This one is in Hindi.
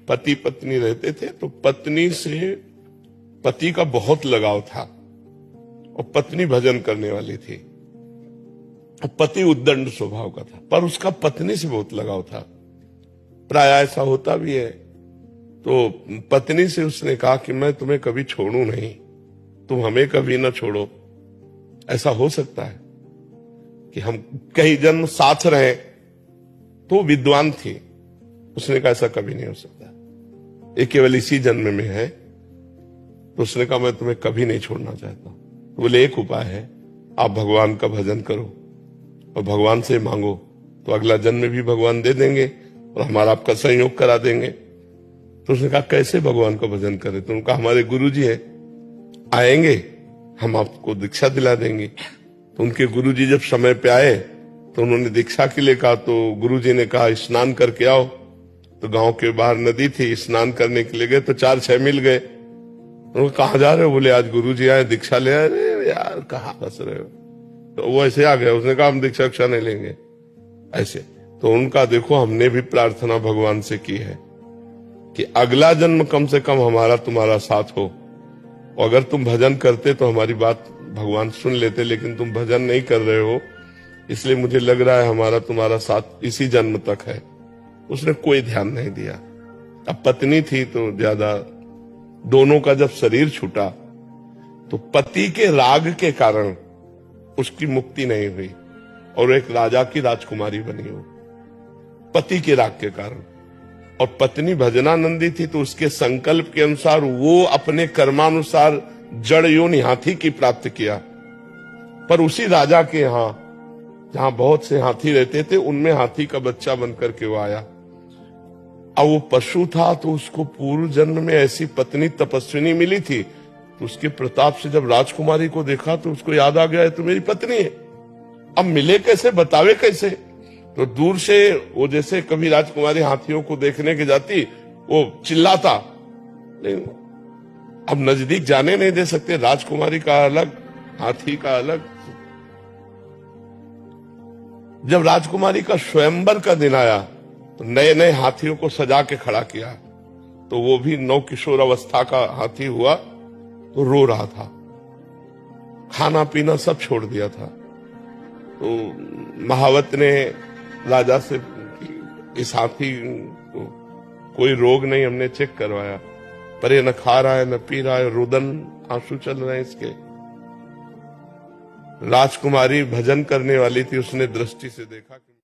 पति पत्नी रहते थे, तो पत्नी से पति का बहुत लगाव था और पत्नी भजन करने वाली थी। पति उद्दंड स्वभाव का था, पर उसका पत्नी से बहुत लगाव था। प्राय ऐसा होता भी है। तो पत्नी से उसने कहा कि मैं तुम्हें कभी छोड़ू नहीं, तुम हमें कभी ना छोड़ो। ऐसा हो सकता है कि हम कई जन्म साथ रहे। तो विद्वान थी, उसने कहा ऐसा कभी नहीं हो सकता, ये केवल इसी जन्म में है। तो उसने कहा मैं तुम्हें कभी नहीं छोड़ना चाहता। तो बोले एक उपाय है, आप भगवान का भजन करो और भगवान से मांगो, तो अगला जन्म भी भगवान दे देंगे और हमारा आपका संयोग करा देंगे। तो उसने कहा कैसे भगवान का भजन करें? तो उनका हमारे गुरुजी हैं, आएंगे हम आपको दीक्षा दिला देंगे। तो उनके गुरुजी जब समय पे आए तो उन्होंने दीक्षा के लिए कहा। तो गुरुजी ने कहा स्नान करके आओ। तो गांव के बाहर नदी थी, स्नान करने के लिए गए तो 4-6 मिल गए। उन्होंने कहा जा रहे हो? बोले आज गुरुजी आए, दीक्षा ले आए। अरे यार कहाँ फंस रहे हो? तो वो ऐसे आ गए। उसने कहा हम दीक्षा नहीं लेंगे ऐसे। तो उनका देखो, हमने भी प्रार्थना भगवान से की है कि अगला जन्म कम से कम हमारा तुम्हारा साथ हो। और अगर तुम भजन करते तो हमारी बात भगवान सुन लेते, लेकिन तुम भजन नहीं कर रहे हो, इसलिए मुझे लग रहा है हमारा तुम्हारा साथ इसी जन्म तक है। उसने कोई ध्यान नहीं दिया। अब पत्नी थी तो ज्यादा, दोनों का जब शरीर छूटा तो पति के राग के कारण उसकी मुक्ति नहीं हुई और एक राजा की राजकुमारी बनी हो, पति के राग के कारण। और पत्नी भजनानंदी थी, तो उसके संकल्प के अनुसार वो अपने कर्मानुसार जड़ योनि हाथी की प्राप्त किया। पर उसी राजा के यहां जहां बहुत से हाथी रहते थे, उनमें हाथी का बच्चा बनकर के वो आया। अब वो पशु था, तो उसको पूर्व जन्म में ऐसी पत्नी तपस्विनी मिली थी। तो उसके प्रताप से जब राजकुमारी को देखा तो उसको याद आ गया, ये तो मेरी पत्नी है। अब मिले कैसे, बतावे कैसे? तो दूर से वो, जैसे कभी राजकुमारी हाथियों को देखने के जाती, वो चिल्लाता, लेकिन अब नजदीक जाने नहीं दे सकते। राजकुमारी का अलग, हाथी का अलग। जब राजकुमारी का स्वयंवर का दिन आया तो नए नए हाथियों को सजा के खड़ा किया। तो वो भी नौ किशोर अवस्था का हाथी हुआ, तो रो रहा था, खाना पीना सब छोड़ दिया था। तो महावत ने राजा से, इस हाथी को कोई रोग नहीं, हमने चेक करवाया, पर ये न खा रहा है न पी रहा है, रुदन आंसू चल रहे हैं इसके। राजकुमारी भजन करने वाली थी, उसने दृष्टि से देखा कि